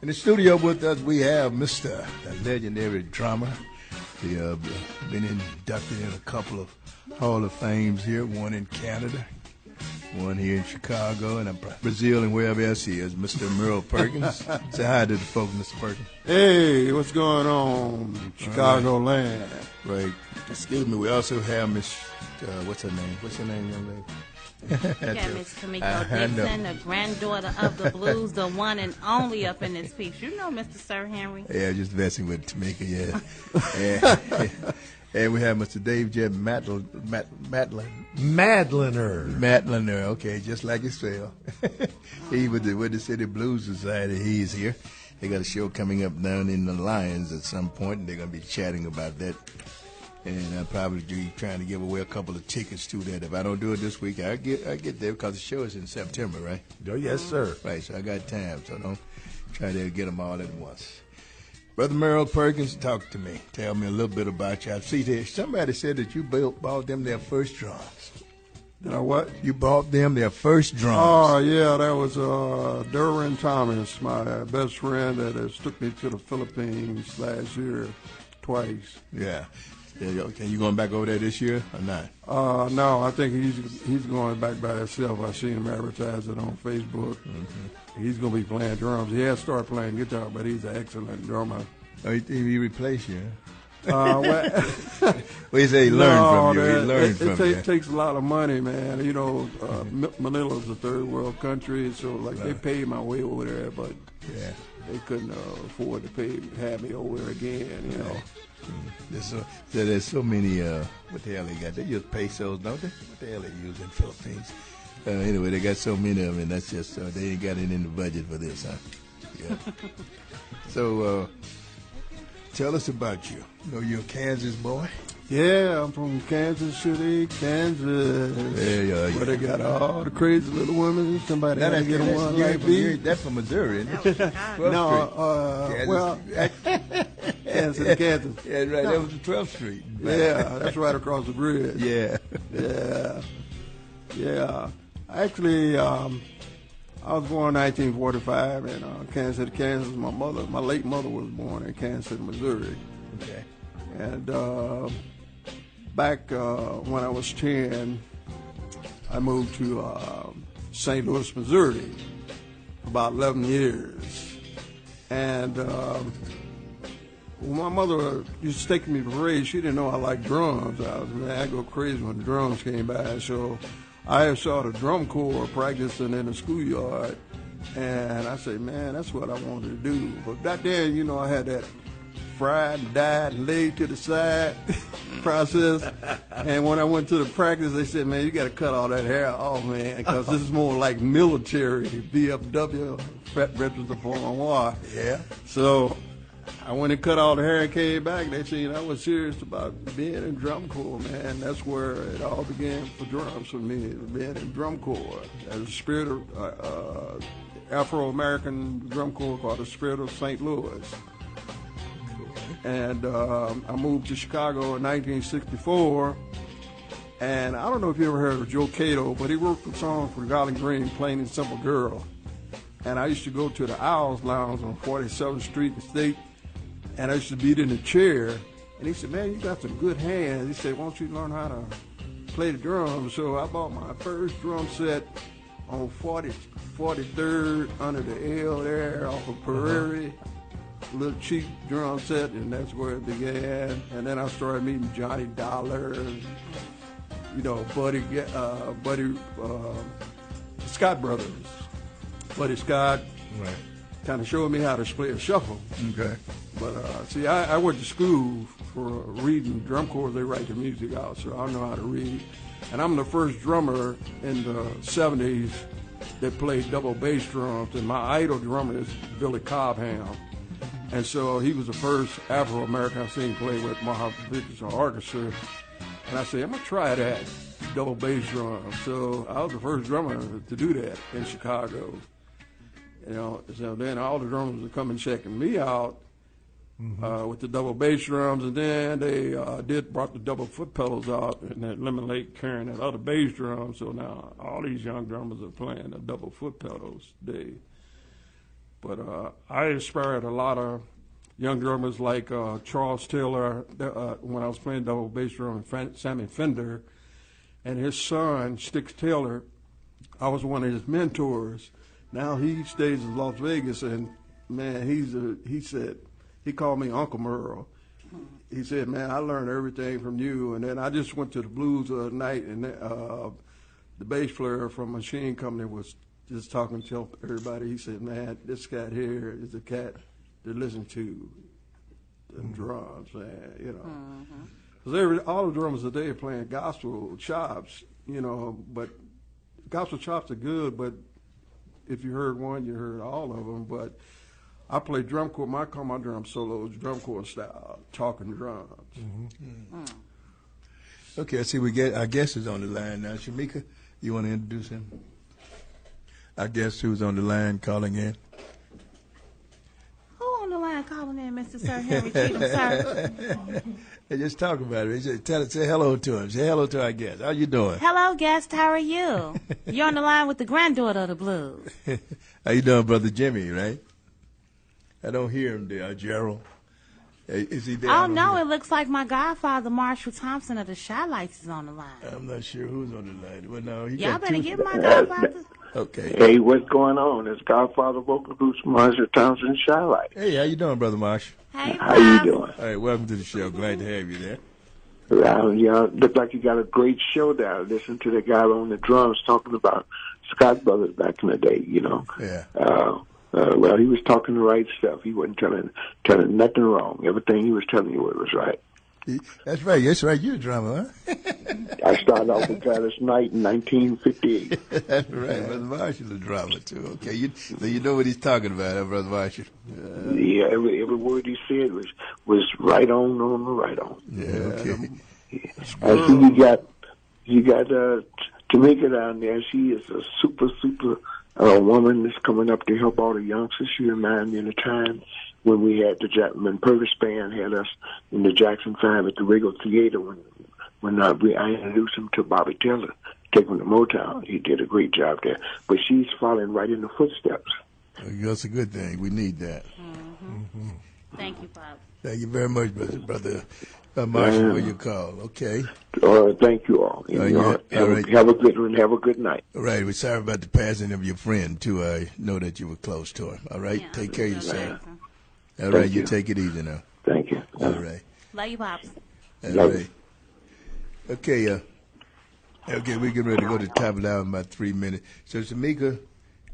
In the studio with us, we have Mr. the legendary drummer. He been inducted in a couple of Hall of Fames here, one in Canada, one here in Chicago, and Brazil, and wherever else he is, Mr. Merle Perkins. Say hi to the folks, Mr. Perkins. Hey, what's going on, Chicago land? Right. Excuse me, we also have Miss, what's her name? What's her name, young lady? Yeah, Miss Tamiko Dixon, the granddaughter of the blues, the one and only up in this piece. You know Mr. Sir Henry. Yeah, just messing with Tamika, yeah. And we have Mr. Dave J. Madliner, okay, just like his spell. He with the City Blues Society, he's here. They got a show coming up down in the Lions at some point, and they're going to be chatting about that. And I'll probably be trying to give away a couple of tickets to that. If I don't do it this week, I get there because the show is in September, right? Oh, yes, sir. Right, so I got time, so don't try to get them all at once. Brother Merle Perkins, talk to me. Tell me a little bit about you. I see there, somebody said that you bought them their first drums. Did I what? You bought them their first drums. Oh, yeah, that was Derwin Thomas, my best friend that has took me to the Philippines last year twice. Yeah. Okay, you going back over there this year or not? No, I think he's going back by himself. I seen him advertise it on Facebook. Mm-hmm. He's going to be playing drums. He has started playing guitar, but he's an excellent drummer. Oh, he replaced you? Well, he said he learned from you. He learned from you. It takes a lot of money, man. You know, Manila's a third world country, so they paid my way over there, but they couldn't afford to have me over there again, you know. There's so many, what the hell they got? They use pesos, don't they? What the hell they use in the Philippines? Anyway, they got so many of them, and that's just, they ain't got it in the budget for this, huh? Yeah. So, tell us about you. You know, you're a Kansas boy? Yeah, I'm from Kansas City, Kansas. Yeah. Where they got all the crazy little women. Somebody had to get one like me. That's from Missouri, isn't it? Well, Kansas. Yeah, right. That was the 12th Street. Yeah, that's right across the bridge. Yeah. Actually, I was born in 1945 in Kansas City, Kansas. My late mother was born in Kansas City, Missouri. Okay. And back when I was 10, I moved to St. Louis, Missouri for about 11 years. And my mother used to take me to parades. She didn't know I liked drums. I'd go crazy when the drums came by. So I saw the drum corps practicing in the schoolyard. And I said, man, that's what I wanted to do. But back then, you know, I had that fried and dyed and laid to the side process. And when I went to the practice, they said, man, you got to cut all that hair off, man, because this is more like military, VFW, Veterans of Foreign War. Yeah. So I went and cut all the hair and came back. They said I was serious about being in drum corps, man. That's where it all began for drums for me, being in drum corps. As a spirit of Afro-American drum corps called the Spirit of St. Louis. And I moved to Chicago in 1964. And I don't know if you ever heard of Joe Cato, but he wrote the song for Golly Green, Plain and Simple Girl. And I used to go to the Owls Lounge on 47th Street in State, and I used to beat in the chair. And he said, man, you got some good hands. He said, why don't you learn how to play the drums? So I bought my first drum set on 43rd under the L there off of Prairie. Little cheap drum set, and that's where it began. And then I started meeting Johnny Dollar, you know, Buddy Scott Brothers. Buddy Scott kind of showed me how to play a shuffle. Okay. But see, I went to school for reading drum corps. They write the music out, so I know how to read. And I'm the first drummer in the 70s that played double bass drums. And my idol drummer is Billy Cobham. And so he was the first Afro-American I've seen play with Mojave Victor's orchestra. And I said, I'm going to try that double bass drum. So I was the first drummer to do that in Chicago. You know, so then all the drummers would come and checking me out with the double bass drums. And then they brought the double foot pedals out and that Lemon Lake carrying that other bass drum. So now all these young drummers are playing the double foot pedals today. But I inspired a lot of young drummers like Charles Taylor when I was playing double bass drum, and Sammy Fender, and his son, Sticks Taylor. I was one of his mentors. Now he stays in Las Vegas, and man, he called me Uncle Merle. He said, man, I learned everything from you. And then I just went to the blues the other night, and the bass player from Machine Company was just talking to everybody. He said, man, this cat here is the cat to listen to the drums, man, you know. Because all the drummers today are playing gospel chops, you know, but gospel chops are good, but if you heard one, you heard all of them. But I play drum corps. I call my drum solos drum corps style, talking drums. Okay, I see we get our guest is on the line now. Shamika, you want to introduce him? Our guest who's on the line calling in. Who on the line calling in, Mr. Sir Henry Cheatham, sir? Hey, just talk about it. Say hello to him. Say hello to our guest. How you doing? Hello, guest. How are you? You're on the line with the granddaughter of the blues. How you doing, Brother Jimmy, right? I don't hear him there, Gerald. Is he there? Oh, no, it looks like my godfather, Marshall Thompson of the Shy Lights, is on the line. I'm not sure who's on the line. Well, no, y'all better give my godfather. Okay. Hey, what's going on? It's Godfather Vocal Groups, Marshall Thompson, Shy Lights. Hey, how you doing, Brother Marsh? Hey, how you doing? All right, welcome to the show. Glad to have you there. Look like you got a great show there. Listen to the guy on the drums talking about Scott Brothers back in the day, you know. Yeah. Well, he was talking the right stuff. He wasn't telling nothing wrong. Everything he was telling you was right. That's right. That's right. You're a drummer, huh? I started off with Gladys Knight in 1958. That's right. Brother Marshall's a drummer, too. Okay, so you know what he's talking about, huh, Brother Marshall? Yeah, every word he said was right on the right on. Yeah, okay. I see you got Tamiko down there. She is a super woman that's coming up to help all the youngsters. She reminds me of the time when we had when Purvis Band had us in the Jackson 5 at the Regal Theater when I introduced him to Bobby Taylor, take him to Motown. He did a great job there. But she's following right in the footsteps. That's a good thing. We need that. Thank you, Pop. Thank you very much, Brother Marshall, for your call. Okay. Thank you all. Have a good one. Have a good night. All right. We're sorry about the passing of your friend, too. I know that you were close to him. All right. Yeah, take care of yourself. All Thank right. you. You take it easy now. Thank you. All right. Love you, Pops. All Love right. Okay. Okay. We're getting ready to go to the top of the hour in about 3 minutes. So, Tamika,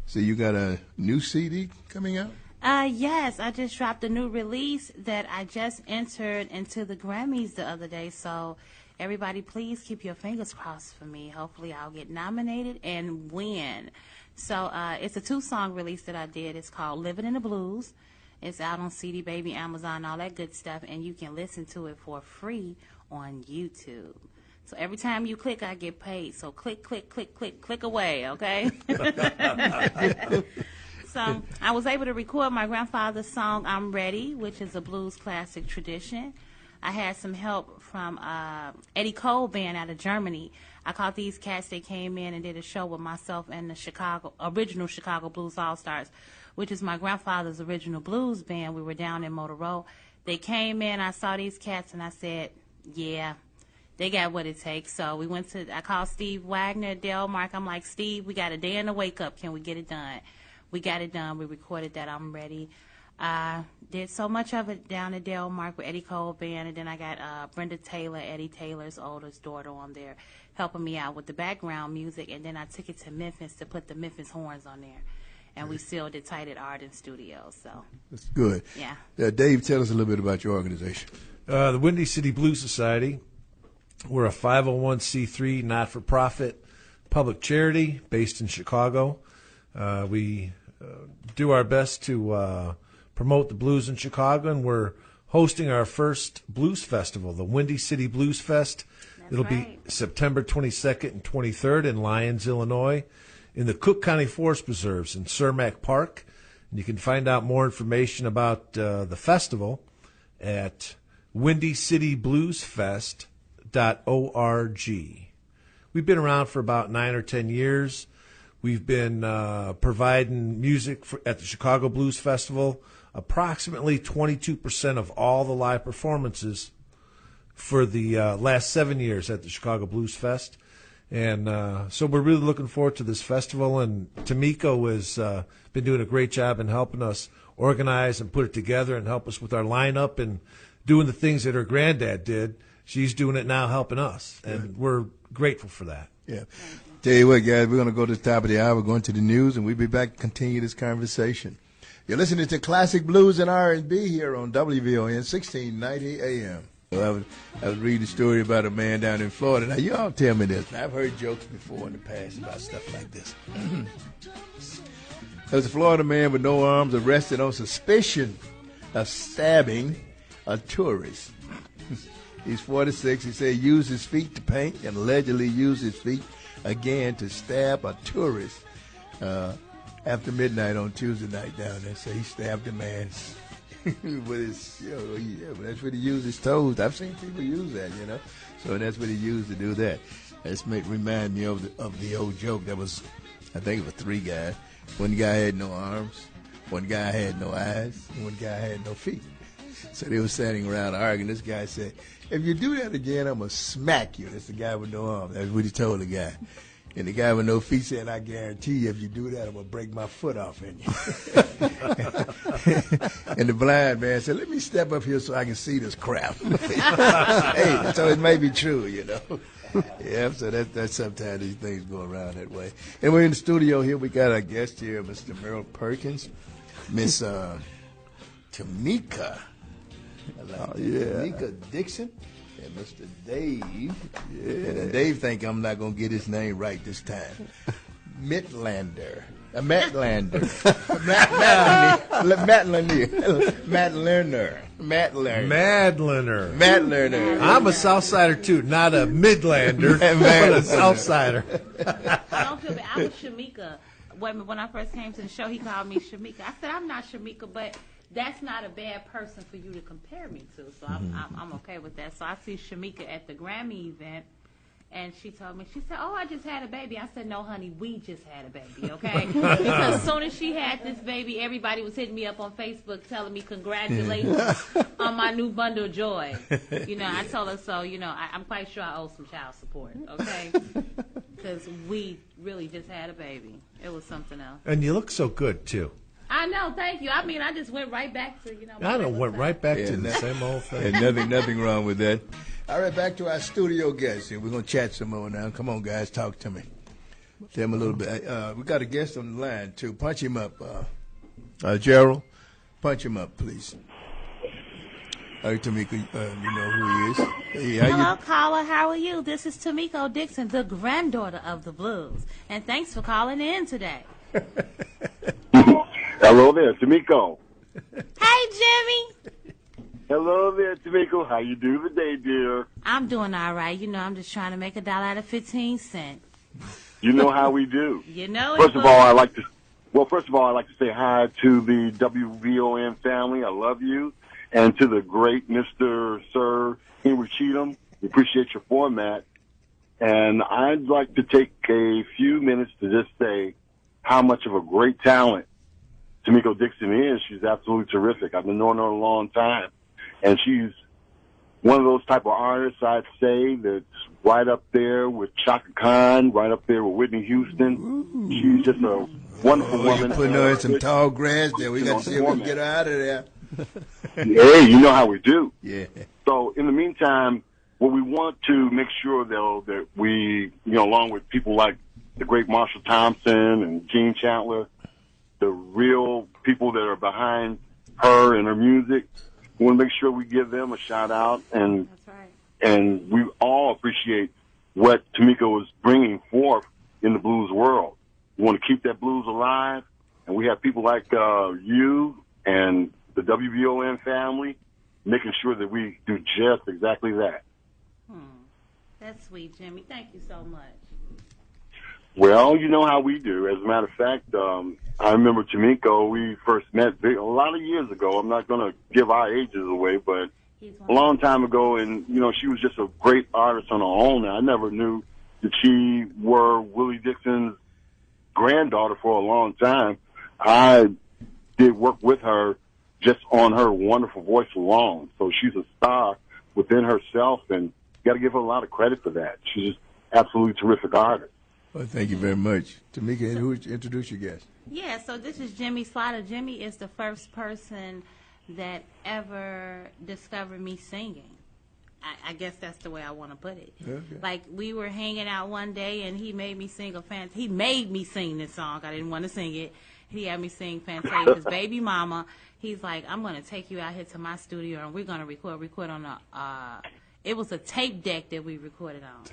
so you got a new CD coming out? Yes, I just dropped a new release that I just entered into the Grammys the other day. So everybody, please keep your fingers crossed for me. Hopefully I'll get nominated and win. So it's a 2-song release that I did. It's called Living in the Blues. It's out on CD Baby, Amazon, all that good stuff. And you can listen to it for free on YouTube. So every time you click, I get paid. So click away, okay? So I was able to record my grandfather's song, I'm Ready, which is a blues classic tradition. I had some help from Eddie Cole Band out of Germany. I caught these cats. They came in and did a show with myself and the original Chicago Blues All-Stars, which is my grandfather's original blues band. We were down in Motor Road. They came in, I saw these cats, and I said, yeah, they got what it takes. So I called Steve Wagner, Delmark. I'm like, Steve, we got a day in the wake-up. Can we get it done? We got it done. We recorded that. I'm Ready. Did so much of it down at Delmark with Eddie Cole Band, and then I got Brenda Taylor, Eddie Taylor's oldest daughter, on there helping me out with the background music, and then I took it to Memphis to put the Memphis horns on there, and we sealed it tight at Arden Studios. So that's good. Yeah. Dave, tell us a little bit about your organization. The Windy City Blues Society. We're a 501c3 not-for-profit public charity based in Chicago. We do our best to promote the blues in Chicago, and we're hosting our first blues festival, the Windy City Blues Fest. It'll be September 22nd and 23rd in Lyons, Illinois, in the Cook County Forest Preserves in Cermak Park. And you can find out more information about the festival at windycitybluesfest.org. We've been around for about 9 or 10 years. We've been providing music at the Chicago Blues Festival, approximately 22% of all the live performances for the last 7 years at the Chicago Blues Fest. And so we're really looking forward to this festival. And Tamiko has been doing a great job in helping us organize and put it together and help us with our lineup and doing the things that her granddad did. She's doing it now, helping us. And we're grateful for that. Yeah. Tell you what, guys, we're going to go to the top of the hour, going to the news, and we'll be back to continue this conversation. You're listening to Classic Blues and R&B here on WVON 1690 AM. Well, I was reading a story about a man down in Florida. Now, you all tell me this. I've heard jokes before in the past about stuff like this. There was a Florida man with no arms arrested on suspicion of stabbing a tourist. He's 46. He said he used his feet to paint and allegedly used his feet again to stab a tourist after midnight on Tuesday night down there. So he stabbed a man with his, that's what he used his toes. I've seen people use that, So that's what he used to do that. That's remind me of the old joke that was, I think it was 3 guys. One guy had no arms, one guy had no eyes, and one guy had no feet. So they were standing around arguing. This guy said, "If you do that again, I'm going to smack you." That's the guy with no arms. That's what he told the guy. And the guy with no feet said, "I guarantee you, if you do that, I'm going to break my foot off in you." And the blind man said, "Let me step up here so I can see this crap." Hey, so it may be true, Yeah, so that's sometimes these things go around that way. And we're in the studio here. We got our guest here, Mr. Merle Perkins, Miss Tamiko. Tamiko Dixon, and Mr. Dave. Yeah. And Dave think I'm not going to get his name right this time. Mattlander. Mattlander. I'm a Southsider too, not a Midlander, but a Southsider. I don't feel bad. I was Shamika. When I first came to the show, he called me Shamika. I said, I'm not Shamika, but that's not a bad person for you to compare me to. So I'm okay with that. So I see Shamika at the Grammy event. And she told me, she said, "Oh, I just had a baby." I said, "No, honey, we just had a baby, okay?" Because as soon as she had this baby, everybody was hitting me up on Facebook telling me congratulations on my new bundle of joy. I told her, so, I'm quite sure I owe some child support, okay? Because we really just had a baby. It was something else. And you look so good, too. I know, thank you. I mean, I just went right back to, went right back to the same old thing. And nothing wrong with that. All right, back to our studio guests here. We're going to chat some more now. Come on, guys, talk to me. Tell me a little bit. We got a guest on the line, too. Punch him up. Gerald, punch him up, please. All right, Tamiko, you know who he is. Hey, hello, caller. How are you? This is Tamiko Dixon, the granddaughter of the blues. And thanks for calling in today. Hello there, Tamiko. Hey, Jimmy. Hello there, Tamiko. How you do today, dear? I'm doing all right. I'm just trying to make $1 out of 15 cents. You know how we do. You know it. First of all, I'd like to say hi to the WVON family. I love you. And to the great Mr. Sir Henry Cheatham. We appreciate your format. And I'd like to take a few minutes to just say how much of a great talent Tamiko Dixon is. She's absolutely terrific. I've been knowing her a long time. And she's one of those type of artists, I'd say, that's right up there with Chaka Khan, right up there with Whitney Houston. Ooh. She's just a wonderful woman. You're putting her in some tall grass there. We got to see if we can get her out of there. Hey, you know how we do. Yeah. So in the meantime, what we want to make sure, though, that we, along with people like the great Marshall Thompson and Gene Chandler, the real people that are behind her and her music, we want to make sure we give them a shout out, and that's right. And we all appreciate what Tamiko is bringing forth in the blues world. We want to keep that blues alive, and we have people like you and the WVON family making sure that we do just exactly that. That's sweet, Jimmy. Thank you so much. Well, you know how we do. As a matter of fact, I remember Tamiko, we first met a lot of years ago. I'm not going to give our ages away, but a long time ago, and, she was just a great artist on her own. I never knew that she were Willie Dixon's granddaughter for a long time. I did work with her just on her wonderful voice alone. So she's a star within herself, and you got to give her a lot of credit for that. She's just absolutely terrific artist. Well, thank you very much. Tamika, who introduce your guest? Yeah, so this is Jimmy Slaughter. Jimmy is the first person that ever discovered me singing. I guess that's the way I want to put it. Okay. Like, we were hanging out one day, and he made me sing he made me sing this song. I didn't want to sing it. He had me sing Fantasia's Baby Mama. He's like, I'm going to take you out here to my studio, and we're going to record on it was a tape deck that we recorded on.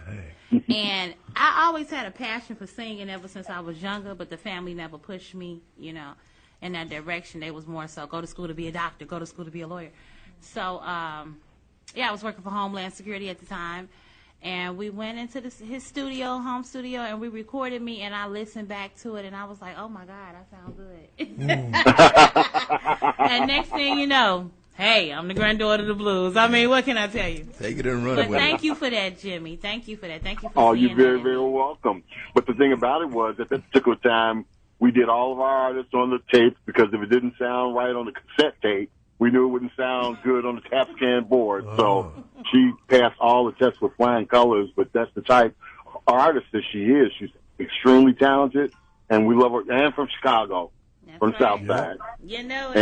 Dang. And I always had a passion for singing ever since I was younger, but the family never pushed me, in that direction. They was more so, go to school to be a doctor, go to school to be a lawyer. So, I was working for Homeland Security at the time, and we went into his studio, home studio, and we recorded me, and I listened back to it, and I was like, oh, my God, I sound good. And next thing you know, hey, I'm the granddaughter of the blues. I mean, what can I tell you? Take it and run But it with thank it. you for that, Jimmy. Thank you for that. Thank you for Oh, you're seeing very, that. very welcome. But the thing about it was, at that particular time, we did all of our artists on the tapes, because if it didn't sound right on the cassette tape, we knew it wouldn't sound good on the tap can board. So she passed all the tests with flying colors, but that's the type of artist that she is. She's extremely talented, and we love her. And from Chicago, That's from the right. South Side. You know it.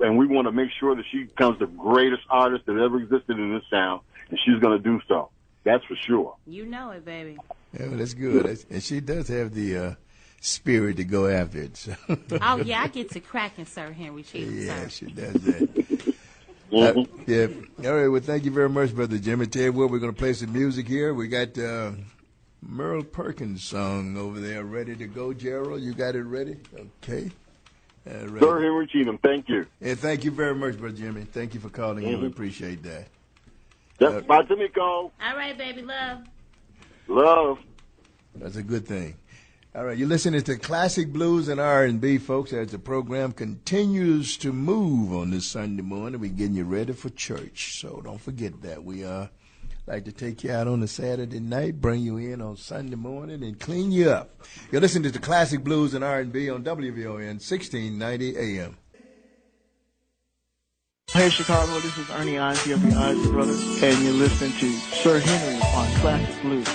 And we want to make sure that she becomes the greatest artist that ever existed in this town, and she's going to do so. That's for sure. You know it, baby. Yeah, well, that's good. And she does have the spirit to go after it. So. Oh, yeah, I get to cracking, Sir Henry Cheatham, Yeah, sir. she does that. Yeah. All right. Well, thank you very much, Brother Jimmy. Tell you what, we're going to play some music here. We got Merle Perkins song over there ready to go. Gerald, you got it ready? Okay. Right. Sir Henry Cheatham, thank you. And thank you very much, Brother Jimmy. Thank you for calling in. We appreciate that. That's bye, Tamiko. All right, baby, love. Love. That's a good thing. All right, you're listening to Classic Blues and R&B, folks, as the program continues to move on this Sunday morning. We're getting you ready for church, so don't forget that. We like to take you out on a Saturday night, bring you in on Sunday morning, and clean you up. You're listening to Classic Blues and R&B on WVON 1690 AM. Hey Chicago, this is Ernie Ozzie of the Ozzie Brothers, and you're listening to Sir Henry on Classic Blues.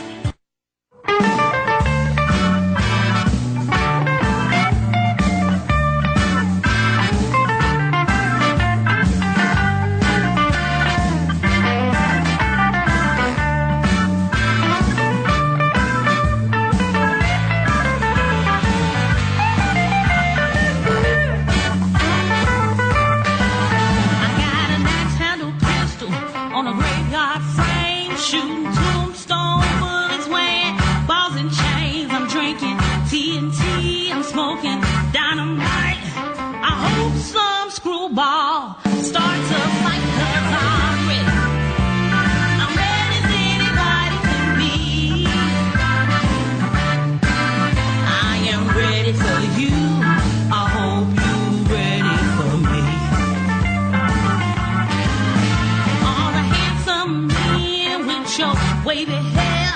Wavy hair,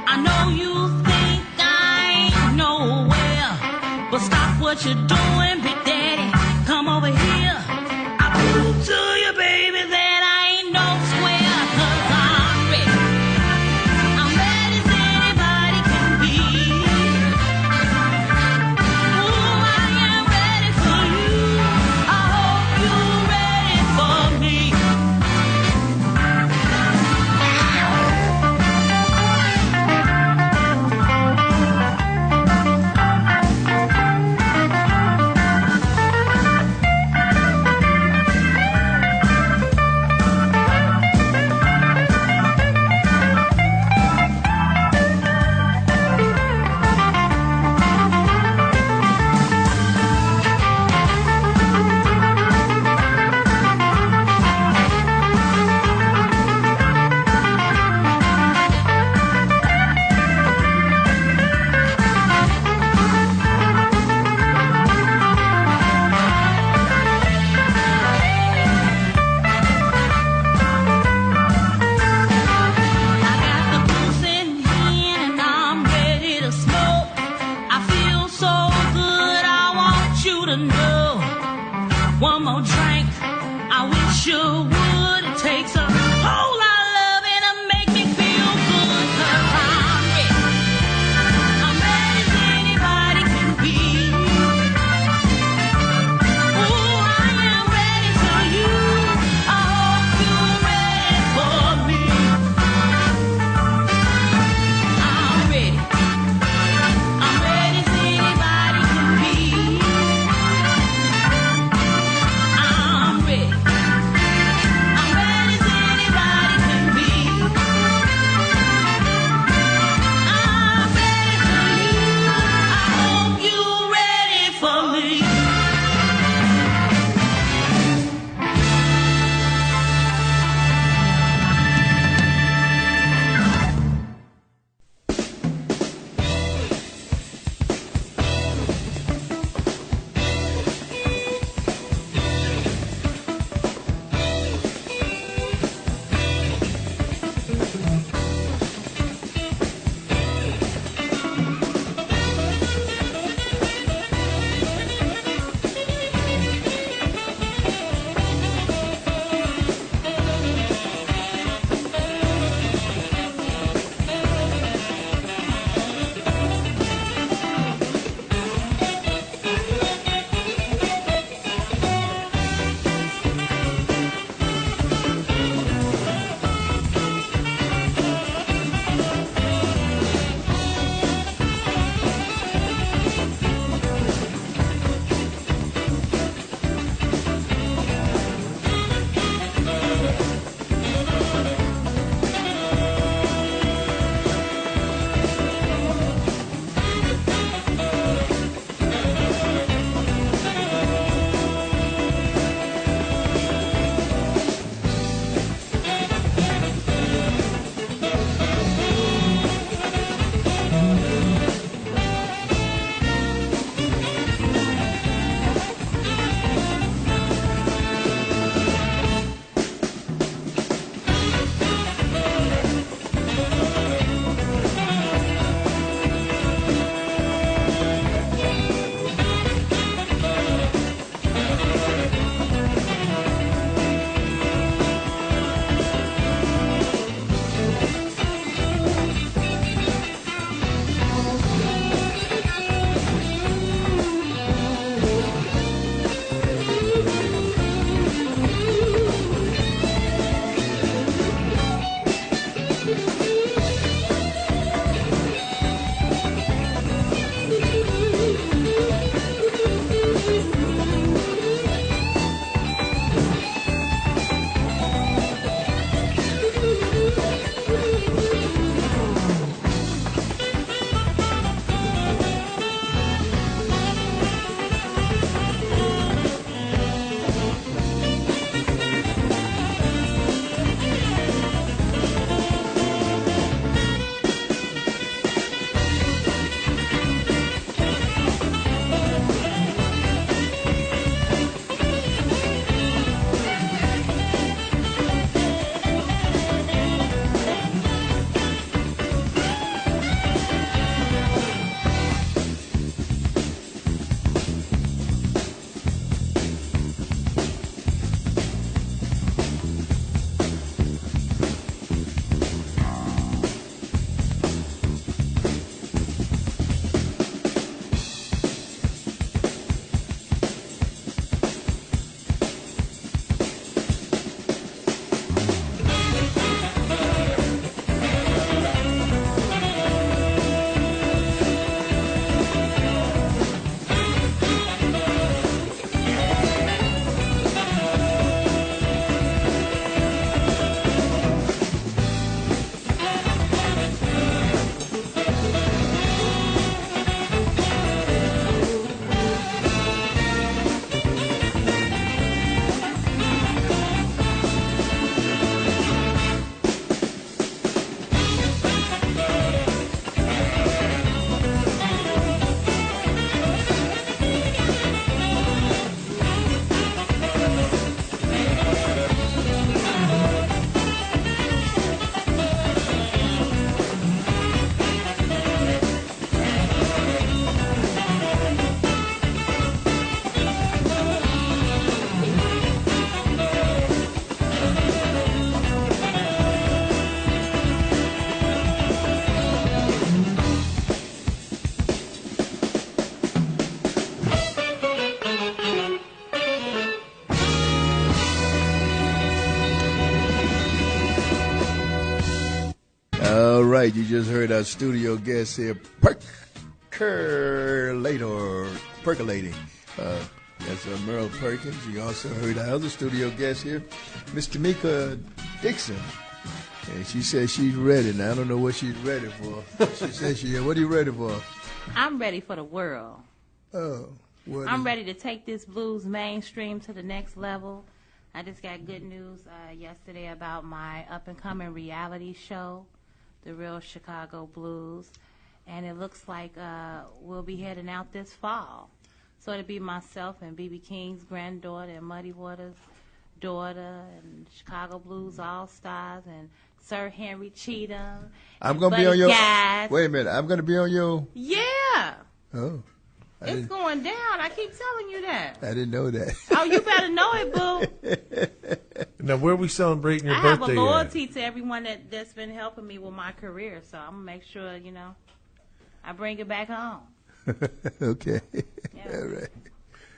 I know you think I ain't nowhere, but stop what you're doing, Big Daddy, come over here. I prove to you, baby, that I ain't no square, 'cause I'm ready. I'm ready as anybody can be. Ooh, I am ready for you. I hope you're ready for me. I wish you would. It takes a whole lot of loving to make me feel good. 'Cause I'm ready. I'm ready as anybody can be. Ooh, I am ready for you. I hope you're ready for me. I'm ready. I'm ready as anybody can be. I'm ready. right. You just heard our studio guest here, Percolator, Percolating. That's Merle Perkins. You also heard our other studio guest here, Miss Tamiko Dixon. And she says she's ready. Now, I don't know what she's ready for. She says what are you ready for? I'm ready for the world. Oh. I'm ready to take this blues mainstream to the next level. I just got good news yesterday about my up-and-coming reality show, The Real Chicago Blues. And it looks like we'll be heading out this fall. So it'll be myself and B.B. King's granddaughter and Muddy Waters' daughter and Chicago Blues All-Stars and Sir Henry Cheatham. I'm going to be on your... Guys. Wait a minute. I'm going to be on your... Yeah. Oh. It's going down. I keep telling you that. I didn't know that. Oh, you better know it, boo. Now, where are we celebrating your I birthday have a loyalty to everyone that's been helping me with my career, so I'm going to make sure, I bring it back home. Okay. Yeah. All right.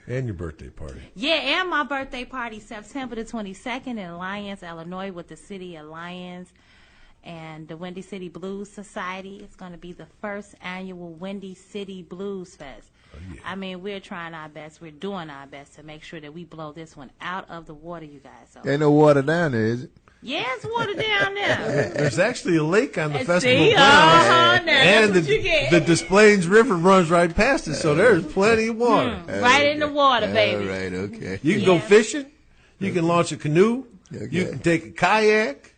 And your birthday party. Yeah, and my birthday party, September the 22nd in Alliance, Illinois, with the City Alliance and the Windy City Blues Society. It's going to be the first annual Windy City Blues Fest. Oh, yeah. I mean, we're trying our best. We're doing our best to make sure that we blow this one out of the water, you guys. So. Ain't no water down there, is it? Yeah, it's water down there. There's actually a lake on the festival see? grounds. And the Des Plaines River runs right past it, so there's plenty of water. Right in the water, baby. All right, okay. You can go fishing. You can launch a canoe. Okay. You can take a kayak.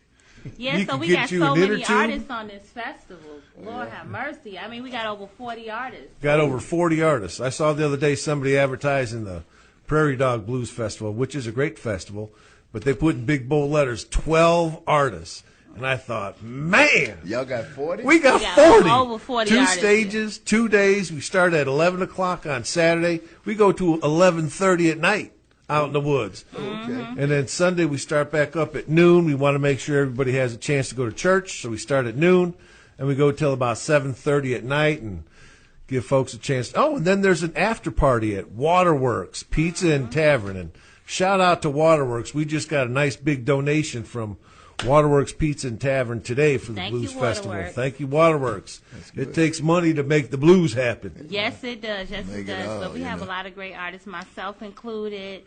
Yeah, You so can we get got you so an many inner tube. artists on this festival. Lord have mercy. I mean, we got over 40 artists. Got over 40 artists. I saw the other day somebody advertising the Prairie Dog Blues Festival, which is a great festival, but they put in big bold letters, 12 artists. And I thought, man. Y'all got 40? We got 40. Over 40 Two artists, stages, 2 days. We start at 11 o'clock on Saturday. We go to 11:30 at night out in the woods. Okay. And then Sunday we start back up at noon. We want to make sure everybody has a chance to go to church, so we start at noon. And we go till about 7:30 at night and give folks a chance. Oh, and then there's an after party at Waterworks Pizza and Tavern. And shout out to Waterworks. We just got a nice big donation from Waterworks Pizza and Tavern today for the Blues Festival. Waterworks. Thank you, Waterworks. It takes money to make the blues happen. Yes, it does. Yes, Make it it does. all, But we you have know. a lot of great artists, myself included.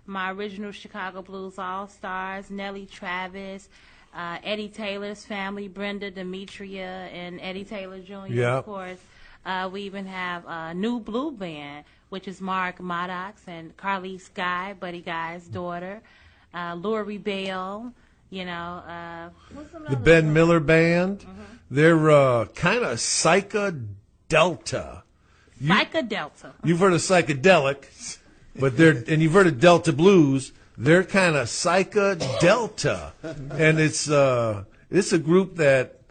My original Chicago Blues All-Stars, Nellie Travis, Eddie Taylor's family, Brenda, Demetria, and Eddie Taylor Jr., Yeah. of course. We even have a new blue band, which is Mark Maddox and Carly Guy, Buddy Guy's daughter, Lori Bell, what's The Ben Miller Band. They're kind of psychedelta. Psychedelta. You've heard of psychedelic, but you've heard of Delta Blues. They're kind of psychedelta, and it's a group that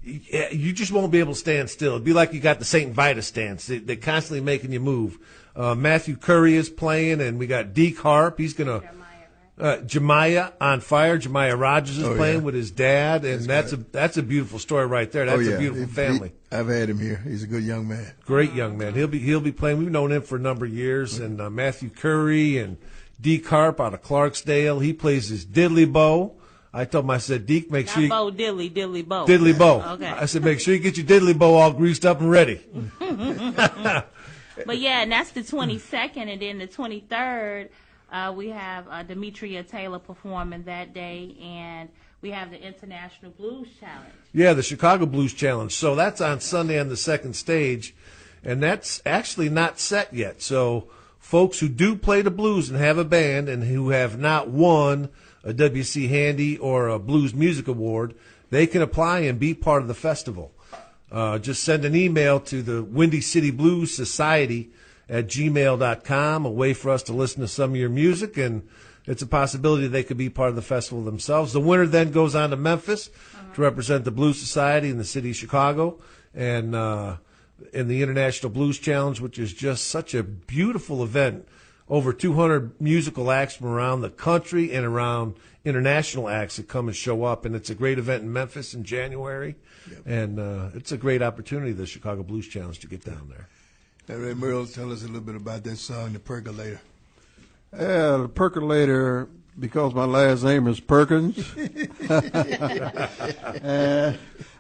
you just won't be able to stand still. It'd be like you got the St. Vitus stance. They're constantly making you move. Matthew Curry is playing, and we got Deke Harp. He's gonna. Jemiah on fire. Jemiah Rogers is playing with his dad, and that's a beautiful story right there. That's a beautiful family. I've had him here. He's a good young man. Great young man. He'll be playing. We've known him for a number of years, and Matthew Curry and Deke Harp out of Clarksdale. He plays his diddly bow. I told him, I said, Deke, make sure you Bow, diddly bow. diddly bow. Okay. I said, make sure you get your diddly bow all greased up and ready. But yeah, and that's the 22nd, and then the 23rd. We have Demetria Taylor performing that day, and we have the International Blues Challenge. Yeah, the Chicago Blues Challenge. So that's on Sunday on the second stage, and that's actually not set yet. So folks who do play the blues and have a band and who have not won a W.C. Handy or a Blues Music Award, they can apply and be part of the festival. Just send an email to the Windy City Blues Society at gmail.com, a way for us to listen to some of your music, and it's a possibility they could be part of the festival themselves. The winner then goes on to Memphis to represent the Blues Society in the city of Chicago, and in the International Blues Challenge, which is just such a beautiful event. Over 200 musical acts from around the country and around international acts that come and show up, and it's a great event in Memphis in January, and it's a great opportunity, the Chicago Blues Challenge, to get down there. All right, Merle, tell us a little bit about that song, The Percolator. Yeah, the Percolator, because my last name is Perkins.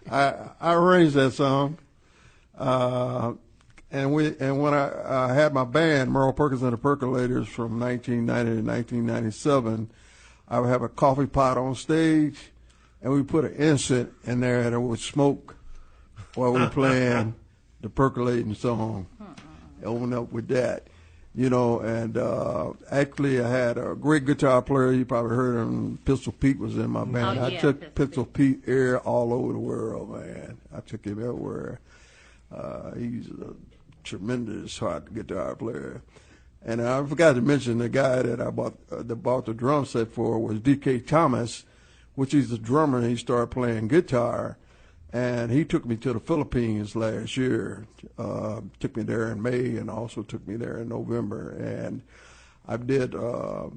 I arranged that song. And when I had my band, Merle Perkins and the Percolators, from 1990 to 1997, I would have a coffee pot on stage, and we put an incense in there that would smoke while we were playing the Percolating song. Open up with that, and actually I had a great guitar player. You probably heard him. Pistol Pete was in my band. I took Pistol Pete air all over the world, man. I took him everywhere. He's a tremendous hard guitar player. And I forgot to mention the guy that I bought the drum set for was D.K. Thomas, which he's the drummer, and he started playing guitar. And he took me to the Philippines last year. Took me there in May and also took me there in November. And I did a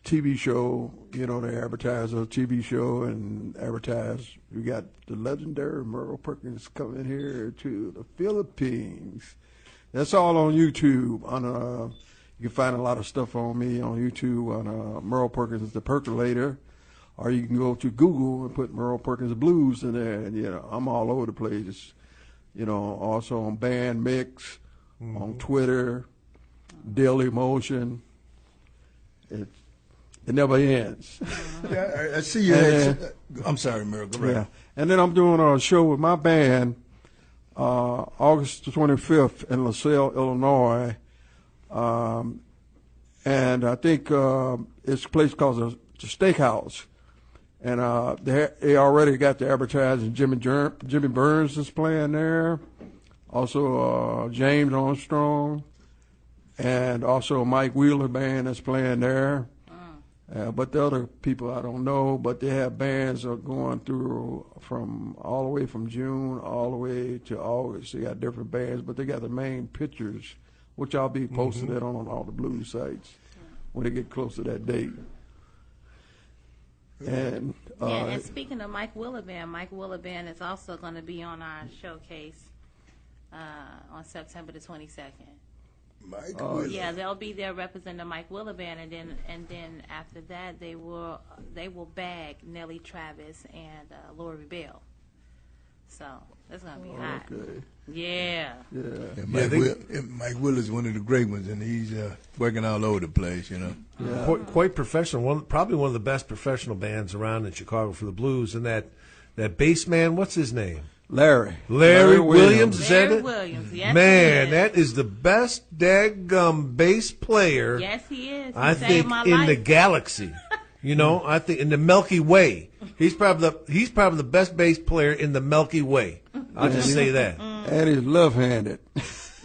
TV show, they advertised a TV show and advertised. We got the legendary Merle Perkins coming here to the Philippines. That's all on YouTube. You can find a lot of stuff on me on YouTube on Merle Perkins The Perkolator. Or you can go to Google and put Merle Perkins Blues in there, and I'm all over the place. Also on Band Mix, on Twitter, Daily Motion. It never ends. Yeah, I see you. I'm sorry, Merle. Go right. Yeah, and then I'm doing a show with my band August 25th in LaSalle, Illinois, and I think it's a place called the Steakhouse. And they already got the advertising. Jimmy Burns is playing there. Also James Armstrong. And also Mike Wheeler band is playing there. But the other people I don't know. But they have bands that are going through from all the way from June all the way to August. They got different bands. But they got the main pictures, which I'll be posting it on all the blues sites when they get close to that date. And and speaking of Mike Wheeler Band is also going to be on our showcase on September the 22nd. Mike Wheeler. Yeah, they'll be there representing the Mike Wheeler Band, and then after that they will bag Nellie Travis and Lori Bell. So that's going to be hot. Okay. Yeah. Mike Wheeler is one of the great ones, and he's working all over the place, Yeah. Quite professional. Probably one of the best professional bands around in Chicago for the blues. And that bass man, what's his name? Larry Williams. Is that Larry it? Williams. Yes, Man, he is. that is the best daggum bass player. Yes, he is. He I saved think my in life. the galaxy. I think in the Milky Way. He's probably the best bass player in the Milky Way. I'll just say that. And he's left-handed.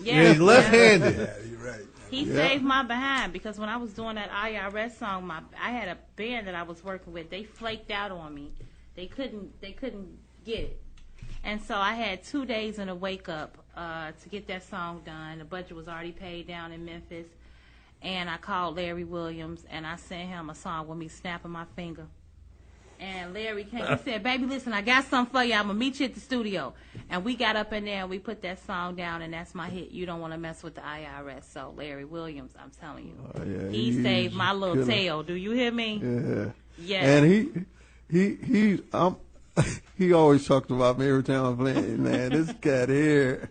Yeah, he's left-handed. Yeah, you're right. He saved my behind because when I was doing that IRS song, I had a band that I was working with. They flaked out on me. They couldn't get it, and so I had 2 days in a wake up to get that song done. The budget was already paid down in Memphis, and I called Larry Williams and I sent him a song with me snapping my finger. And Larry came. He said, "Baby, listen, I got something for you. I'm gonna meet you at the studio." And we got up in there and we put that song down, and that's my hit. You Don't Want to Mess with the IRS. So Larry Williams, I'm telling you, he saved my little tail. Do you hear me? Yeah. Yeah. And he always talks about me every time I'm playing. Man, this cat here,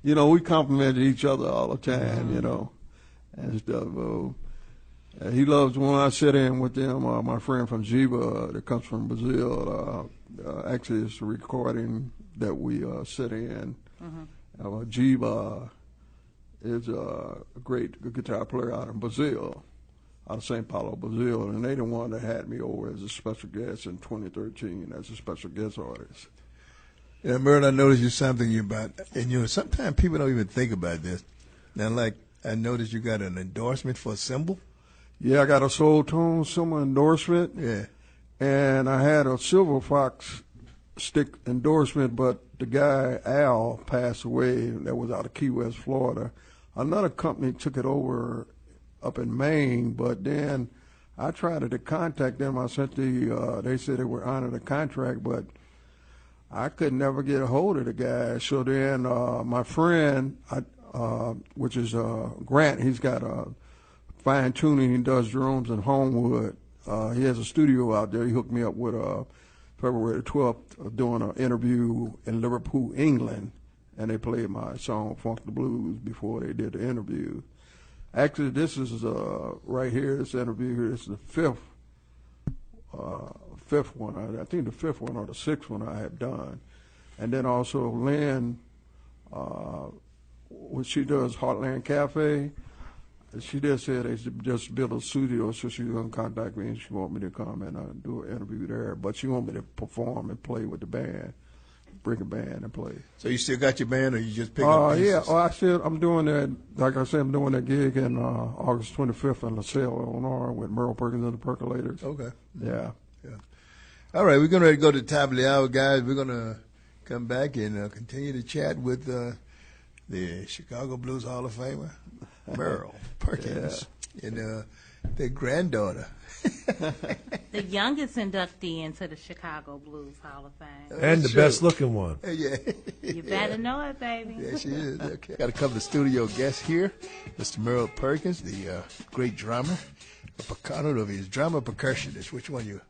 we complimented each other all the time, and stuff. He loves when I sit in with them. My friend from Jiba that comes from Brazil. Actually, it's a recording that we sit in. Jiba is a great guitar player out of Brazil, out of São Paulo, Brazil, and they the one that had me over as a special guest in 2013 as a special guest artist. Yeah, Merle, I noticed you something about, and sometimes people don't even think about this. Now, like I noticed you got an endorsement for a cymbal. Yeah, I got a Soul Tone Silver endorsement. Yeah. And I had a Silver Fox stick endorsement, but the guy, Al, passed away. That was out of Key West, Florida. Another company took it over up in Maine, but then I tried to contact them. I sent they said they were honoring the contract, but I could never get a hold of the guy. So then my friend, which is Grant, he's got a fine tuning. He does drums in Homewood. He has a studio out there. He hooked me up with February 12th, doing an interview in Liverpool, England, and they played my song Funk the Blues before they did the interview. Actually, this is right here, this interview here, this is the fifth one. I think the fifth one or the sixth one I have done. And then also Lynn, when she does Heartland Cafe, she just said they just built a studio, so she's going to contact me and she want me to come and do an interview there. But she want me to perform and play with the band, bring a band and play. So you still got your band, or you just pick up pieces? Yeah, I'm doing that. Like I said, I'm doing that gig in August 25th in LaSalle, Illinois, with Merle Perkins and the Perkolators. Okay. Yeah. All right, we're going to go to the top of the hour, guys. We're going to come back and continue to chat with the Chicago Blues Hall of Famer, Merle Perkins, and their granddaughter. The youngest inductee into the Chicago Blues Hall of Fame. And the best looking one. Yeah. You better know it, baby. Yeah, she is. Okay. Got a couple of studio guests here. Mr. Merle Perkins, the great drummer. I don't know if he's drummer or percussionist. Which one you?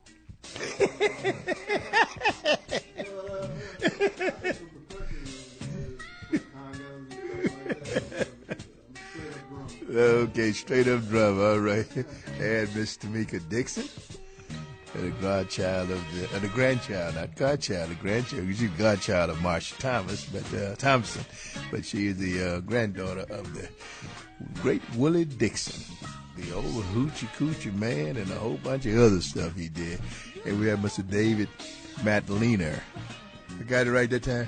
Okay, straight up drummer, all right. And Miss Tamiko Dixon, the grandchild of the grandchild, not godchild, the grandchild. She's the godchild of Marcia Thompson, but she is the granddaughter of the great Willie Dixon, the old hoochie coochie man, and a whole bunch of other stuff he did. And we have Mr. David Matliner. I got it right that time?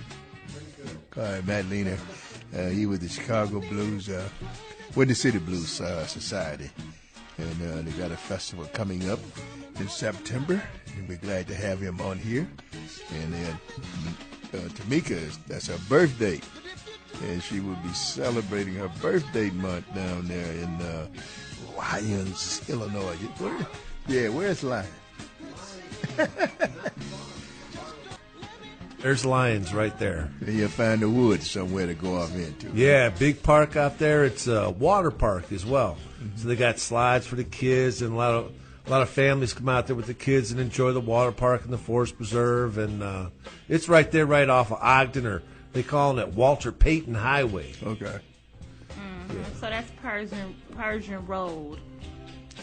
All right, Matliner. He was the Chicago Blues, Windy City Blues Society. And they got a festival coming up in September. And we're glad to have him on here. And then Tamika, that's her birthday. And she will be celebrating her birthday month down there in Lyons, Illinois. Where's Lyons? There's lions right there. And you'll find the woods somewhere to go off into. Yeah, big park out there. It's a water park as well. Mm-hmm. So they got slides for the kids, and a lot of families come out there with the kids and enjoy the water park and the forest preserve. And it's right there, right off of Ogden, or they call it Walter Payton Highway. Okay. Mm-hmm. Yeah. So that's Persian Road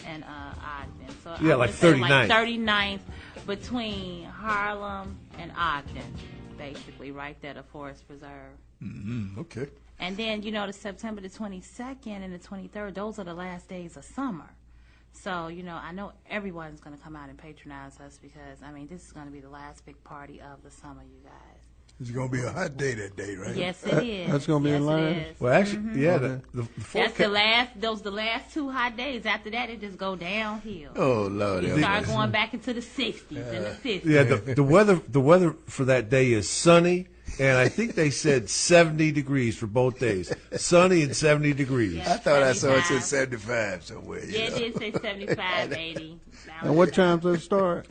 and Ogden. So yeah, like 39th. Like 39th between Harlem and Ogden, basically, right there, the Forest Preserve. Mm-hmm. Okay. And then, the September the 22nd and the 23rd, those are the last days of summer. So, I know everyone's going to come out and patronize us because, this is going to be the last big party of the summer, you guys. It's going to be a hot day that day, right? Yes, it is. That's going to be in line? Well, actually, yeah. That's the last 2 hot days. After that, it just go downhill. Oh, Lord. You start going back into the 60s and the 50s. Yeah, the weather for that day is sunny, and I think they said 70 degrees for both days. Sunny and 70 degrees. Yeah, I thought 75. I saw it said 75 somewhere. Yeah, it did say 75, 80. And what time does it start?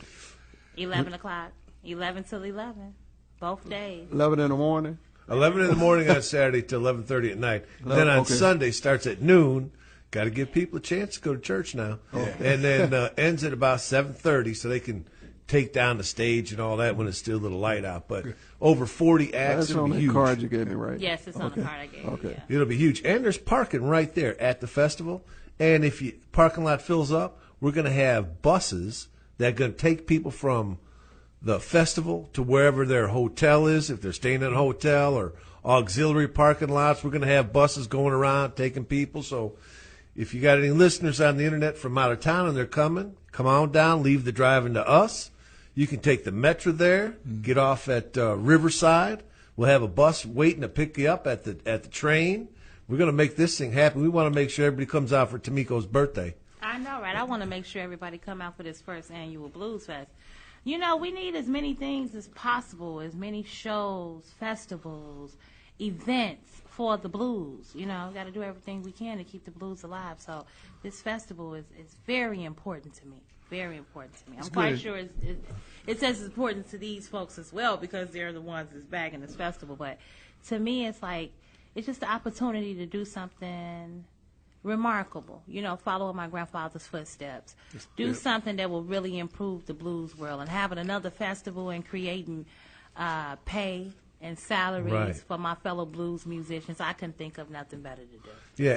11 o'clock. 11 till 11. Both days. 11 in the morning? 11 in the morning on Saturday till 11:30 at night. Then on Sunday starts at noon. Got to give people a chance to go to church now. Yeah. And then ends at about 7:30 so they can take down the stage and all that when it's still a little light out. But over 40 acts. That's on the card you gave me, right? Yes, it's on the card I gave you. Okay. Yeah. It'll be huge. And there's parking right there at the festival. And if the parking lot fills up, we're going to have buses that are going to take people from the festival to wherever their hotel is, if they're staying in a hotel or auxiliary parking lots. We're going to have buses going around taking people. So if you got any listeners on the internet from out of town and they're coming, come on down, leave the driving to us. You can take the Metro there, get off at Riverside. We'll have a bus waiting to pick you up at the train. We're going to make this thing happen. We want to make sure everybody comes out for Tamiko's birthday. I know, right? I want to make sure everybody come out for this first annual Blues Fest. We need as many things as possible, as many shows, festivals, events for the blues. We got to do everything we can to keep the blues alive. So this festival is very important to me. Very important to me. I'm quite sure it's as important to these folks as well because they're the ones that's bagging this festival. But to me, it's just the opportunity to do something remarkable. Follow in my grandfather's footsteps. Do something that will really improve the blues world, and having another festival and creating pay and salaries for my fellow blues musicians. I couldn't think of nothing better to do. Yeah,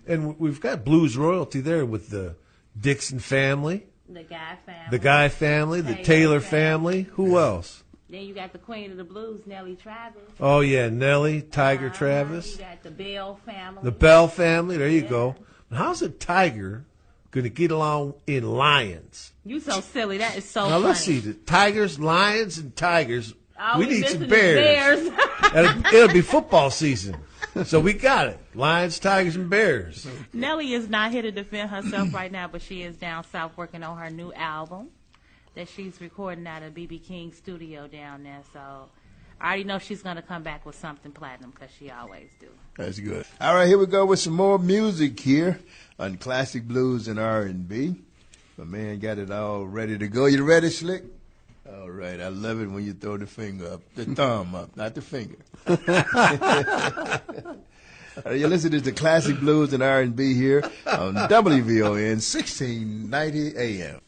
and we've got blues royalty there with the Dixon family, the Guy family, the Taylor family. Who else? Then you got the queen of the blues, Nellie Travis. Oh yeah, Nellie, Tiger Travis. You got the Bell family. The Bell family. There you go. How's a tiger going to get along in lions? You so silly. That is so now funny. Let's see. The tigers, lions, and tigers. Oh, we need some bears. It'll be football season. So we got it. Lions, tigers, and bears. Nellie is not here to defend herself right now, but she is down south working on her new album that she's recording out of B.B. King's studio down there. So I already know she's going to come back with something platinum because she always do. That's good. All right, here we go with some more music here on Classic Blues and R&B. My man got it all ready to go. You ready, Slick? All right. I love it when you throw the finger up, the thumb up, not the finger. You listen to the Classic Blues and R&B here on WVON 1690 AM.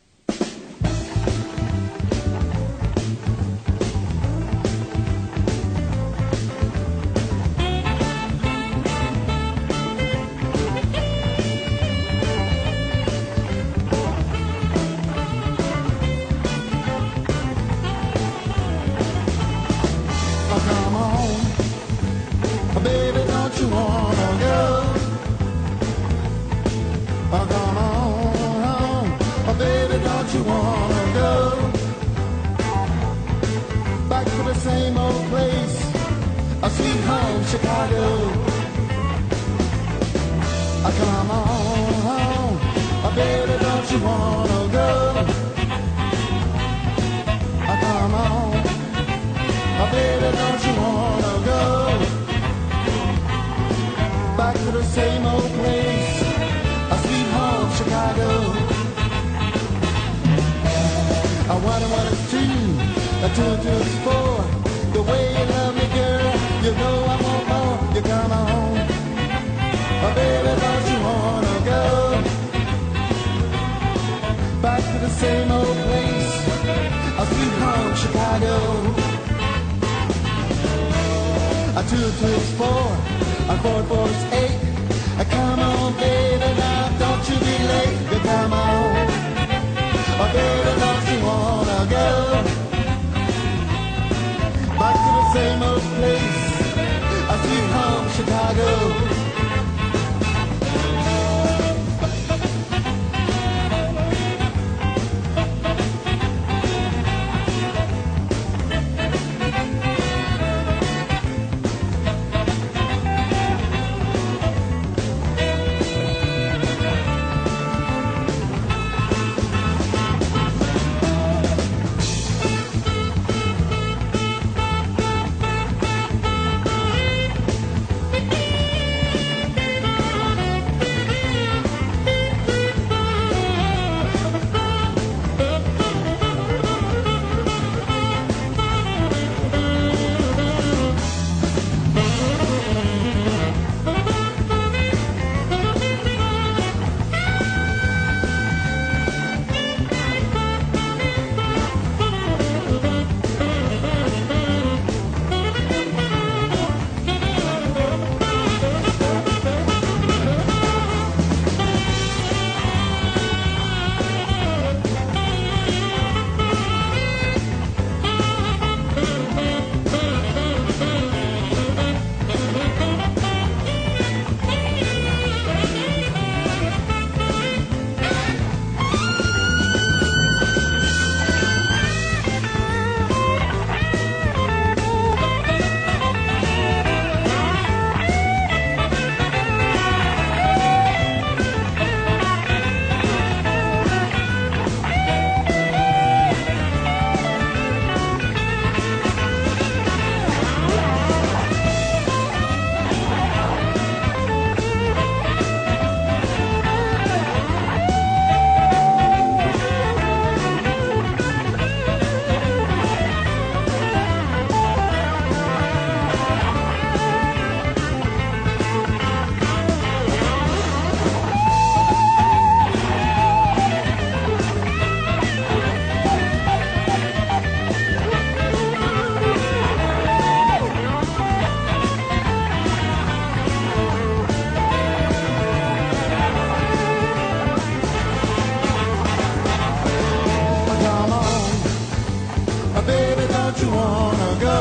wanna go?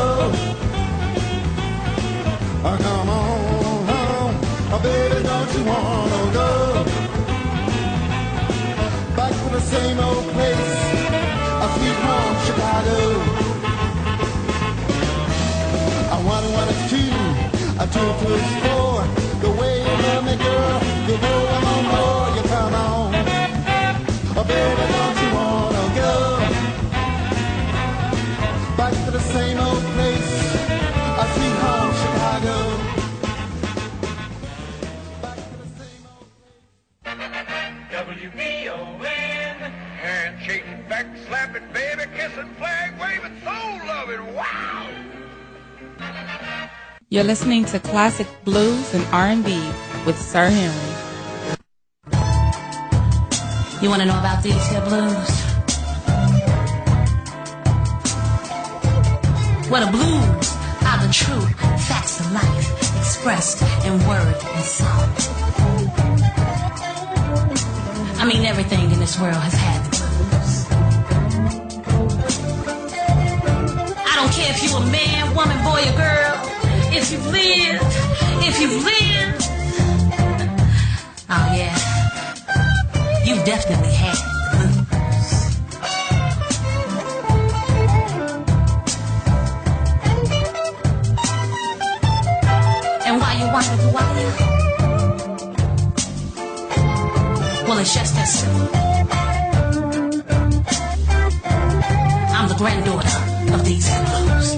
Come on home, baby, don't you wanna go? Back to the same old place, a sweet home, Chicago. I one is two, a 2 plus 4. The way you love me, girl, you know I'm on board. You come on, baby, don't you wanna go? Back to the same old place, a sweet home, Chicago. Back to the same old place. WVON, handshaking, back slapping, baby kissing, flag waving, soul loving, wow! You're listening to classic blues and R&B with Sir Henry. You want to know about these here blues? Well, the blues are the true facts of life expressed in word and song. I mean, everything in this world has had the blues. I don't care if you're a man, woman, boy, or girl. If you've lived, oh yeah, you definitely had the blues. And why you wonder why? Well, it's just that simple. I'm the granddaughter of these blues.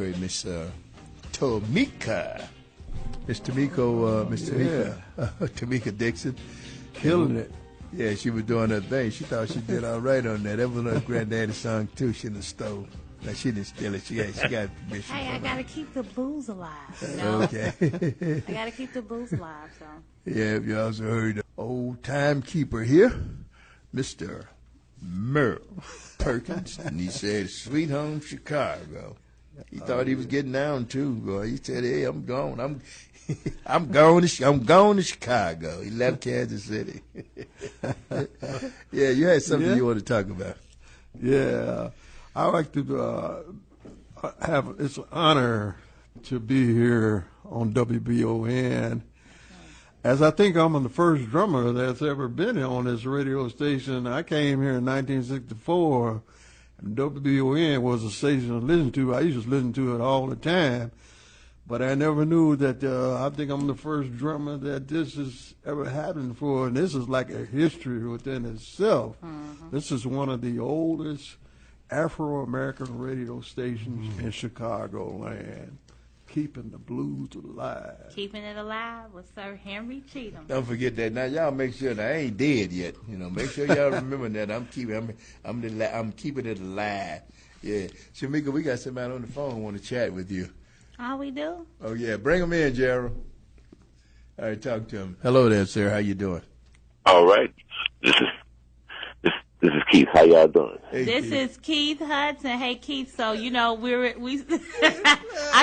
heard Miss Tamiko. Miss Tamiko Dixon. Killing it. Yeah, she was doing her thing. She thought she did all right on that. That was her granddaddy's song, too. She done stole. Now, she didn't steal it. She got permission. Hey, I from got to her. keep the blues alive. You know? Okay. I got to keep the blues alive, so. Yeah, you also heard the old timekeeper here, Mr. Merle Perkins. And he said, Sweet Home Chicago. He thought he was getting down, too. Boy. He said, hey, I'm gone. I'm going to Chicago. He left Kansas City. Yeah, you had something you want to talk about. Yeah, I like to it's an honor to be here on WVON, as I think I'm the first drummer that's ever been on this radio station. I came here in 1964, and WVON was a station to listen to. I used to listen to it all the time. But I never knew that I think I'm the first drummer that this has ever happened for, and this is like a history within itself. Mm-hmm. This is one of the oldest Afro-American radio stations in Chicagoland, keeping the blues alive. Keeping it alive with Sir Henry Cheatham. Don't forget that. Now, y'all make sure that I ain't dead yet. You know, make sure y'all remember that I'm keeping it alive. Yeah, Shamika, we got somebody on the phone want to chat with you. Oh, we do? Oh, yeah. Bring him in, Gerald. All right, talk to him. Hello there, sir. How you doing? All right. This is Keith. How y'all doing? Hey, this Keith. is Keith Hudson. Hey, Keith. So, we I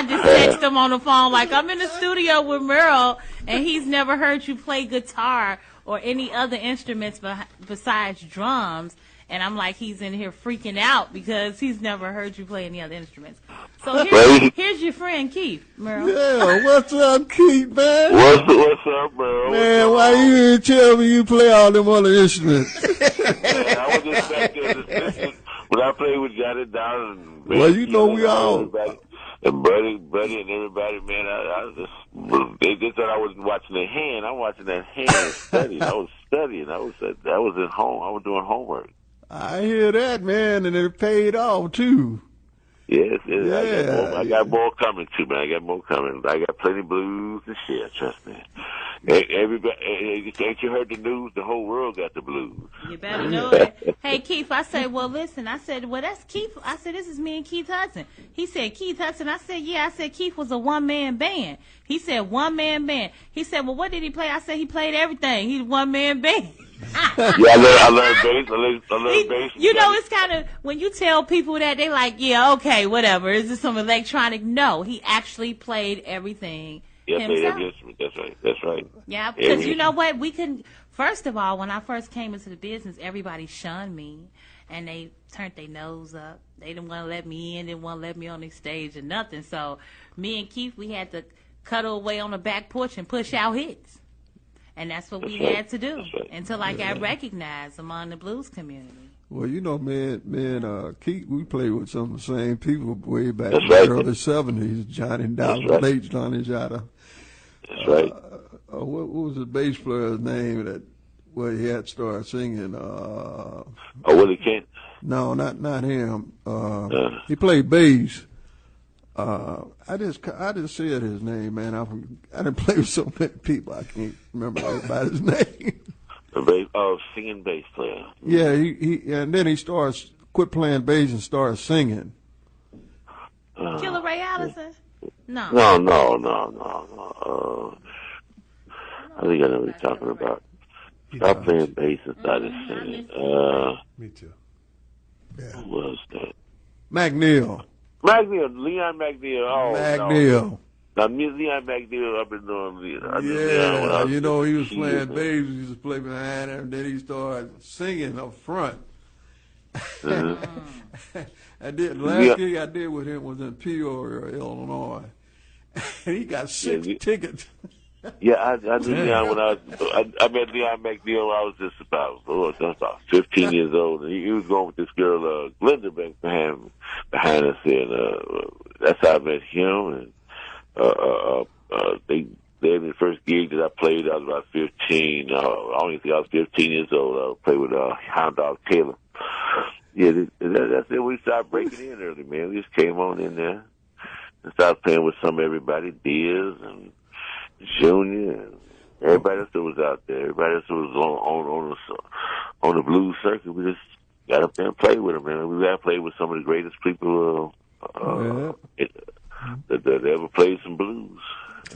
just texted him on the phone like, I'm in the studio with Merle, and he's never heard you play guitar or any other instruments besides drums. And I'm like, he's in here freaking out because he's never heard you play any other instruments. So here's your friend Keith, Merle. Yeah, what's up, Keith, man? What's up, Merle? Man, why you didn't tell me you play all them other instruments? Man, I was just back there listening when I played with Johnny Down and well, you know we all. And Buddy and everybody, man, they just thought I wasn't watching their hand. I'm watching that hand studying. I was studying. I was at home. I was doing homework. I hear that, man, and it paid off, too. Yes, yeah. I got more coming, too, man. I got more coming. I got plenty of blues to share, trust me. Everybody, ain't you heard the news? The whole world got the blues. You better know it. Hey, Keith, I said, well, listen. I said, well, that's Keith. I said, this is me and Keith Hudson. He said, Keith Hudson. I said, yeah. I said, Keith was a one-man band. He said, one-man band. He said, well, what did he play? I said, he played everything. He's a one-man band. Yeah, I learned bass. I learned bass. You know, it's kind of, when you tell people that, they like, yeah, okay, whatever. Is this some electronic? No, he actually played everything himself. Played every instrument. That's right. Yeah, because you know what? First of all, when I first came into the business, everybody shunned me, and they turned their nose up. They didn't want to let me in, didn't want to let me on the stage or nothing. So me and Keith, we had to cuddle away on the back porch and push out hits. And that's what we had to do until I got recognized among the blues community. Well, you know, man, Keith, we played with some of the same people way back in the early 70s. Johnny Dowd, late Johnny Dowd. That's right. What was the bass player's name where he had started singing? Willie Kent? No, not him. He played bass. I just said his name, man. I didn't play with so many people. I can't remember everybody's name. Singing bass player. Yeah, he and then he quit playing bass and started singing. Killer Ray Allison? No. I think I know what you're talking about. Stop playing bass and started singing. Me too. Yeah. Who was that? McNeil. Leon McNeil. Oh, McNeil. No. Now, Leon McNeil, I've been doing. You know, he was playing bass. He used to play behind him, and then he started singing up front. Mm-hmm. Last gig I did with him was in Peoria, Illinois. And he got 6 tickets. Yeah, I knew Leon when I met Leon McNeil. I was just about 15 years old, and he was going with this girl, Glenda, behind us, and that's how I met him. And they had the first gig that I played. I was about 15. I only think I was 15 years old. I played with Hound Dog Taylor. Yeah, that's it. We started breaking in early, man. We just came on in there. and started playing with some everybody, Diaz and Junior and everybody else that was out there. Everybody else that was on the blues circuit. We just got up there and played with them, man. We got to play with some of the greatest people that ever played some blues.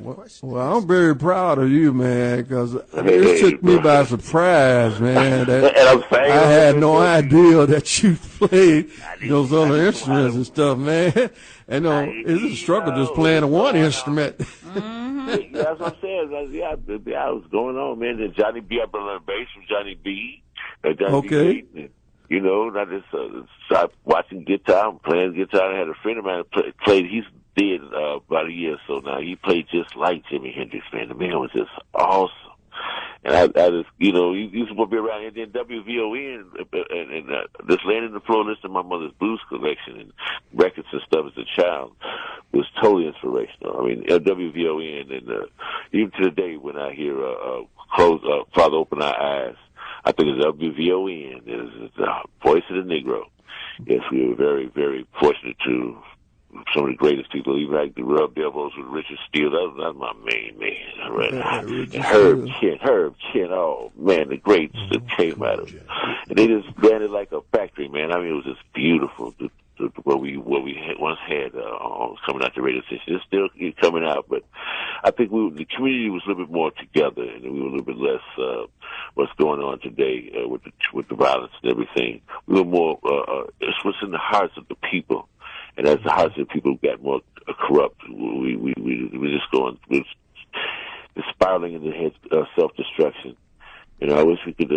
Well, I'm very proud of you, man, because it took me by surprise, man. I had no idea that you played those other instruments and stuff, man. And it's a struggle just playing one instrument. Yeah, that's what I'm saying. Yeah, I was going on, man. Then Johnny B, I brought on bass from Johnny B. Johnny B. You know, I just started watching guitar and playing guitar. I had a friend of mine that played. He's dead about a year or so now. He played just like Jimi Hendrix, man. The man was just awesome. And I just, you know, you used to be around. And then WVON and just laying in the floor listening to my mother's blues collection and records and stuff as a child was totally inspirational. I mean, WVON and even to the day when I hear Father Open Our Eyes, I think it's WVON. It's the voice of the Negro. Yes, we were very, very fortunate to some of the greatest people, even like the Rub Devils with Richard Steele. That's my main man. Right? Herb Chin. Oh, man, the greats that came out of it. And they just ran it like a factory, man. I mean, it was just beautiful. What we once had coming out the radio station. It's still coming out, but I think the community was a little bit more together, and we were a little bit less what's going on today with the violence and everything. We were more it's what's in the hearts of the people, and as the hearts of the people got more corrupt, we just going spiraling into self-destruction. You know, I wish we could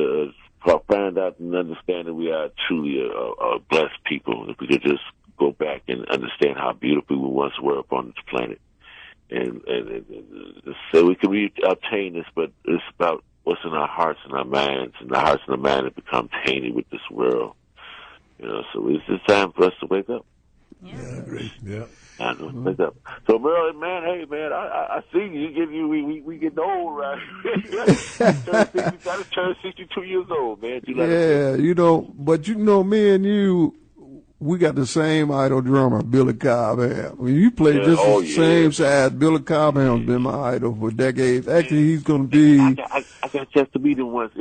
find out and understand that we are truly a blessed people. If we could just go back and understand how beautiful we once were upon this planet, and so we can obtain this, but it's about what's in our hearts and our minds, and the hearts and the mind have become tainted with this world. You know, so it's time for us to wake up. Yeah, I agree. Yeah. I know, wake up. So, Merle, man, hey, man, I see you. We getting old, right? You got to turn 62 years old, man. Yeah, you know, but you know, me and you, we got the same idol drummer, Billy Cobham. When you play just the same size, Billy Cobham's been my idol for decades. Actually, he's going to be. I got a chance to meet him once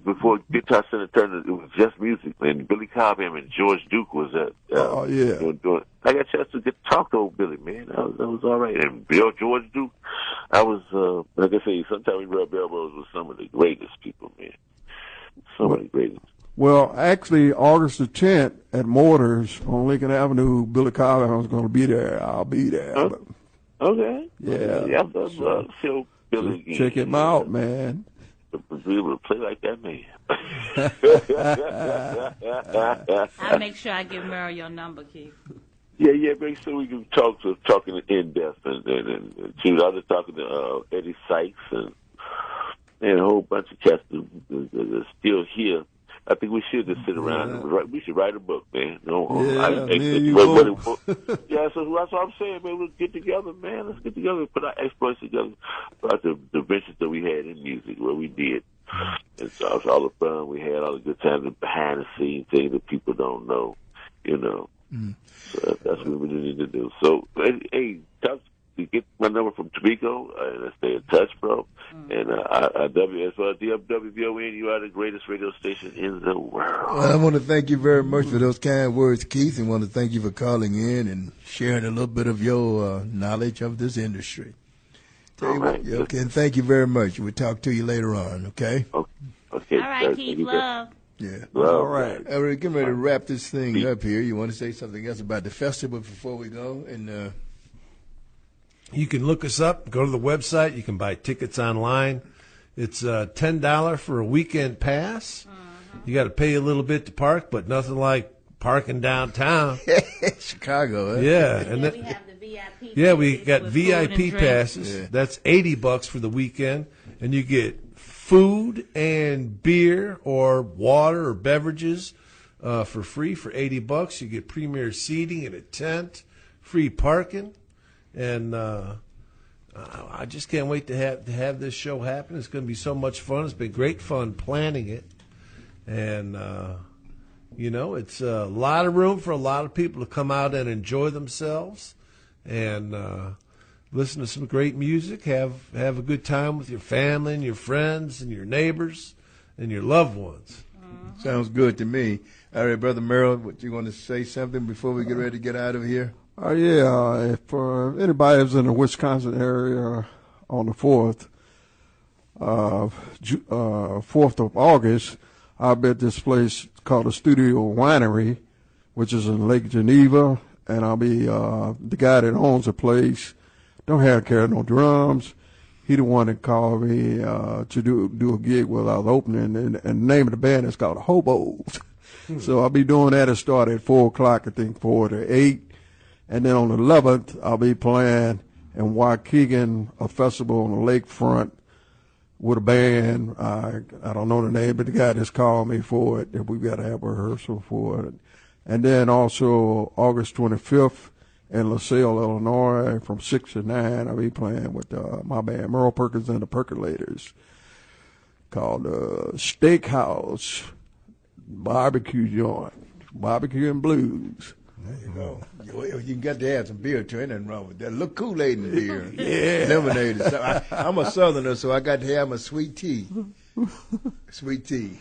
before Guitar Center turned. It was just music, and Billy Cobham and George Duke was doing. I got a chance to talk to old Billy, man. That was all right. And George Duke, I was like I say, sometimes we rub elbows with some of the greatest people, man. Some of the greatest. Well, actually, August the 10th at Mortars on Lincoln Avenue, Billy Cobham's going to be there. I'll be there. Huh? Okay. Yeah. So Billy, check him out, man. Be able to play like that, man. I'll make sure I give Merle your number, Keith. Yeah, make sure we can talking in depth and I was talking to Eddie Sykes and a whole bunch of cats that are still here. I think we should just sit around and we should write a book, man. So that's what I'm saying, man. We'll get together, man. Let's get together and put our exploits together about the ventures that we had in music, what we did. And so it's all the fun we had, all the good times, the behind the scenes things that people don't know, you know. So that's what we need to do. So, hey, get my number from Tamiko, and let's stay in touch, bro. And WVON, you are the greatest radio station in the world. Well, I want to thank you very much for those kind words, Keith, and want to thank you for calling in and sharing a little bit of your knowledge of this industry. Okay, and thank you very much. We'll talk to you later on, okay? Okay. All right, Keith, love. Yeah. All right. We're getting ready to wrap this thing up here. You want to say something else about the festival before we go? And you can look us up, go to the website. You can buy tickets online. It's $10 for a weekend pass. You got to pay a little bit to park, but nothing like parking downtown. Chicago, huh? Yeah. And we have the VIP. Yeah, we got VIP passes. Yeah. That's $80 for the weekend, and you get food and beer or water or beverages for free for $80. You get premier seating in a tent, free parking. And I just can't wait to have this show happen. It's going to be so much fun. It's been great fun planning it. And, it's a lot of room for a lot of people to come out and enjoy themselves. and listen to some great music. Have a good time with your family and your friends and your neighbors and your loved ones. Sounds good to me. All right, Brother Merle, what you want to say something before we get ready to get out of here? Yeah, if anybody is in the Wisconsin area on the 4th of August, I'll be at this place called the Studio Winery, which is in Lake Geneva, and I'll be the guy that owns the place. Don't have to carry no drums. He the one that called me to do a gig while I was opening, and the name of the band is called Hobos. So I'll be doing that. It start at 4 o'clock, I think 4 to 8. And then on the 11th, I'll be playing in Waukegan, a festival on the lakefront with a band. I don't know the name, but the guy just called me for it, that we've got to have a rehearsal for it. And then also August 25th in LaSalle, Illinois, from 6 to 9, I'll be playing with my band, Merle Perkins and the Percolators, called Steakhouse Barbecue Joint, Barbecue and Blues. There you go. You got to add some beer to it. Ain't nothing wrong with that. Look Kool-Aid in the beer. Yeah. Lemonade. So I'm a Southerner, so I got to have my sweet tea. Sweet tea.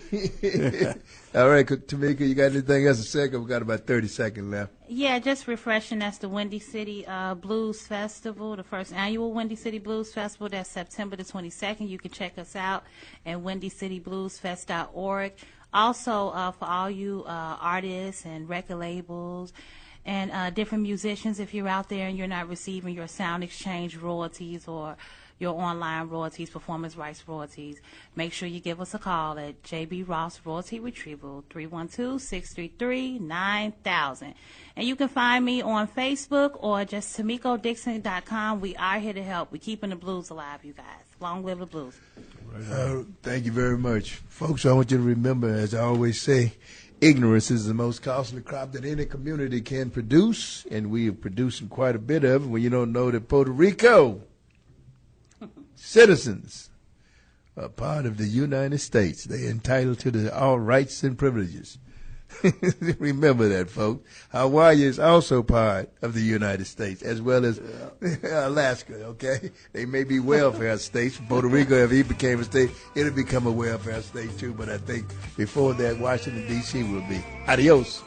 All right, Tamiko, you got anything else to say? We got about 30 seconds left. Yeah, just refreshing. That's the Windy City Blues Festival, the first annual Windy City Blues Festival. That's September the 22nd. You can check us out at WindyCityBluesFest.org. Also, for all you artists and record labels and different musicians, if you're out there and you're not receiving your sound exchange royalties or your online royalties, performance rights royalties, make sure you give us a call at JB Ross Royalty Retrieval, 312-633-9000. And you can find me on Facebook or just TamikoDixon.com. We are here to help. We're keeping the blues alive, you guys. Long live the blues. Thank you very much. Folks, I want you to remember, as I always say, ignorance is the most costly crop that any community can produce, and we are producing quite a bit of it. When you don't know that Puerto Rico citizens are part of the United States, they're entitled to all rights and privileges. Remember that, folks. Hawaii is also part of the United States, as well as Alaska, okay? They may be welfare states. Puerto Rico, if he became a state, it'll become a welfare state, too. But I think before that, Washington, D.C. will be. Adios.